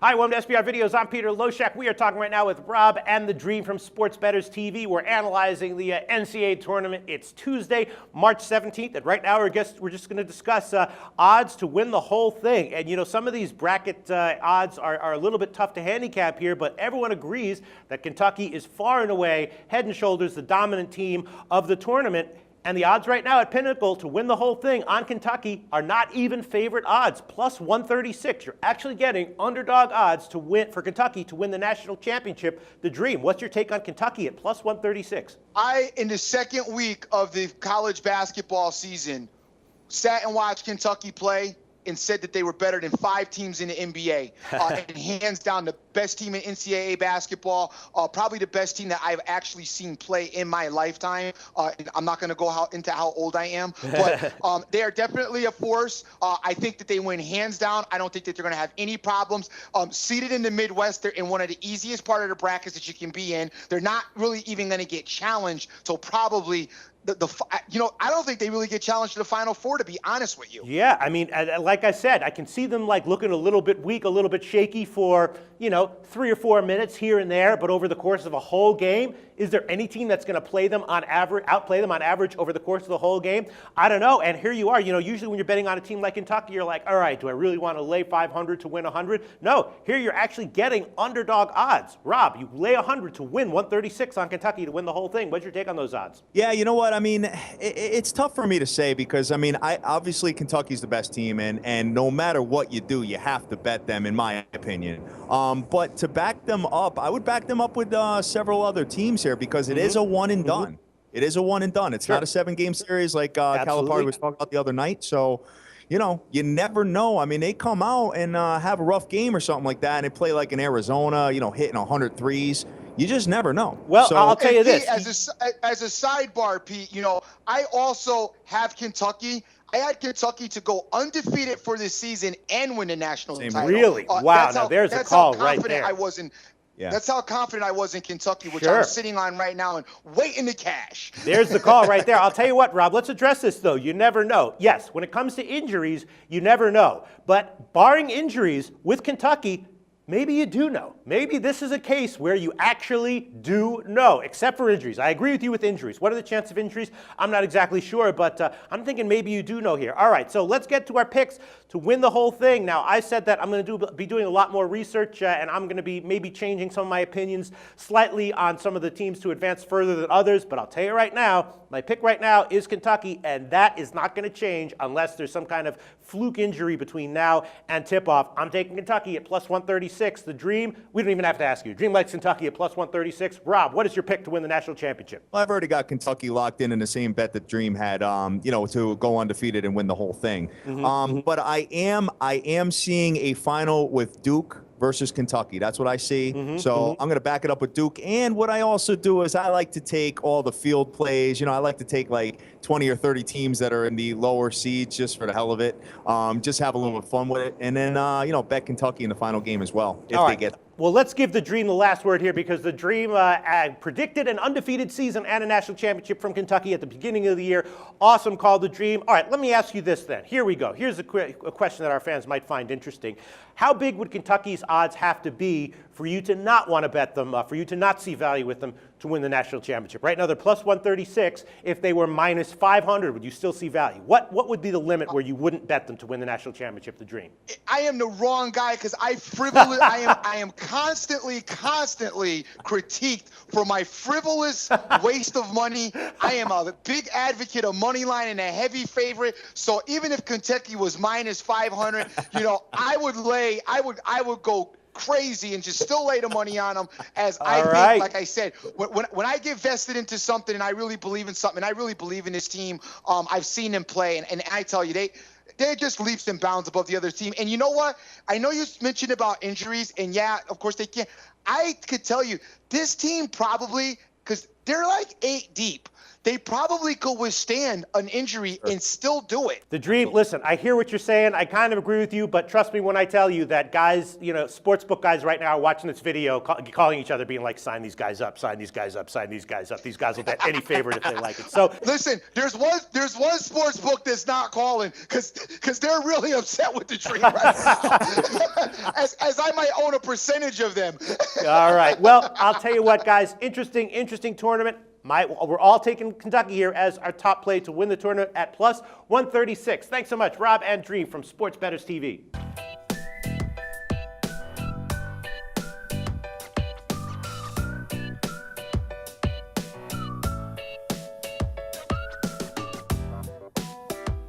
Hi, welcome to SBR Videos. I'm Peter Loshak. We are talking right now with Rob and the Dream from Sports Bettors TV. We're analyzing the NCAA tournament. It's Tuesday, March 17th, and right now we're just going to discuss odds to win the whole thing. And you know, some of these bracket odds are a little bit tough to handicap here, but everyone agrees that Kentucky is far and away, head and shoulders, the dominant team of the tournament. And the odds right now at Pinnacle to win the whole thing on Kentucky are not even favorite odds, plus 136. You're actually getting underdog odds to win for Kentucky to win the national championship, the Dream. What's your take on Kentucky at plus 136? In the second week of the college basketball season, sat and watched Kentucky play and said that they were better than 5 teams in the NBA. And hands down, the best team in NCAA basketball, probably the best team that I've actually seen play in my lifetime. And I'm not going to go into how old I am, but they are definitely a force. I think that they win hands down. I don't think that they're going to have any problems. Seated in the Midwest, they're in one of the easiest part of the brackets that you can be in. They're not really even going to get challenged, so probably I don't think they really get challenged to the Final Four, to be honest with you. Yeah, I mean, like I said, I can see them like looking a little bit weak, a little bit shaky for, 3 or 4 minutes here and there, but over the course of a whole game, is there any team that's going to outplay them on average over the course of the whole game? I don't know. And here you are, usually when you're betting on a team like Kentucky, you're like, all right, do I really want to lay 500 to win 100? No, here you're actually getting underdog odds. Rob, you lay 100 to win 136 on Kentucky to win the whole thing. What's your take on those odds? Yeah, you know what? I mean, it's tough for me to say because, obviously Kentucky's the best team, and no matter what you do, you have to bet them, in my opinion. But to back them up, I would back them up with several other teams here because it is a one and done. It is a one and done. It's not a 7-game series like Calipari was talking about the other night. So, you never know. I mean, they come out and have a rough game or something like that, and they play like in Arizona, hitting 100 threes. You just never know. Well, so, I'll tell you this. As a sidebar, Pete, I also have Kentucky. I had Kentucky to go undefeated for this season and win the national title. Really? Wow. Now there's a call right there. That's how confident I was in Kentucky, which I'm sitting on right now and waiting to cash. There's the call right there. I'll tell you what, Rob, let's address this, though. You never know. Yes, when it comes to injuries, you never know. But barring injuries with Kentucky, maybe you do know. Maybe this is a case where you actually do know, except for injuries. I agree with you with injuries. What are the chances of injuries? I'm not exactly sure, but I'm thinking maybe you do know here. All right, so let's get to our picks to win the whole thing. Now, I said that I'm going to be doing a lot more research, and I'm going to be maybe changing some of my opinions slightly on some of the teams to advance further than others, but I'll tell you right now, my pick right now is Kentucky, and that is not going to change unless there's some kind of fluke injury between now and tip-off. I'm taking Kentucky at plus 136. The Dream, we don't even have to ask you. Dream likes Kentucky at plus 136. Rob, what is your pick to win the national championship? Well, I've already got Kentucky locked in the same bet that Dream had, to go undefeated and win the whole thing. But I am seeing a final with Duke versus Kentucky. That's what I see. I'm going to back it up with Duke. And what I also do is I like to take all the field plays. I like to take like 20 or 30 teams that are in the lower seeds just for the hell of it. Just have a little bit of fun with it. And then, bet Kentucky in the final game as well if they get. Well, let's give the Dream the last word here because the Dream predicted an undefeated season and a national championship from Kentucky at the beginning of the year. Awesome call, the Dream. All right, let me ask you this then. Here we go. Here's a question that our fans might find interesting. How big would Kentucky's odds have to be for you to not want to bet them, for you to not see value with them to win the national championship? Right now, they're plus 136. If they were minus 500, would you still see value? What would be the limit where you wouldn't bet them to win the national championship, the Dream? I am the wrong guy because I am constantly critiqued for my frivolous waste of money. I am a big advocate of money line and a heavy favorite. So even if Kentucky was minus 500, I would go crazy and just still lay the money on them think, like I said, when I get vested into something and I really believe in something, and I really believe in this team, I've seen them play, and I tell you, they're just leaps and bounds above the other team. And you know what? I know you mentioned about injuries, and yeah, of course they can't. I could tell you, this team probably, because they're like 8 deep. they probably could withstand an injury and still do it. The Dream, listen, I hear what you're saying. I kind of agree with you, but trust me when I tell you that guys, sportsbook guys right now are watching this video, calling each other, being like, sign these guys up, sign these guys up, sign these guys up. These guys will bet any favorite if they like it. So listen, there's one sports book that's not calling because they're really upset with the Dream right now. as I might own a percentage of them. all right. Well, I'll tell you what, guys, interesting tournament. We're all taking Kentucky here as our top play to win the tournament at plus 136. Thanks so much, Rob and Dream from Sports Bettors TV.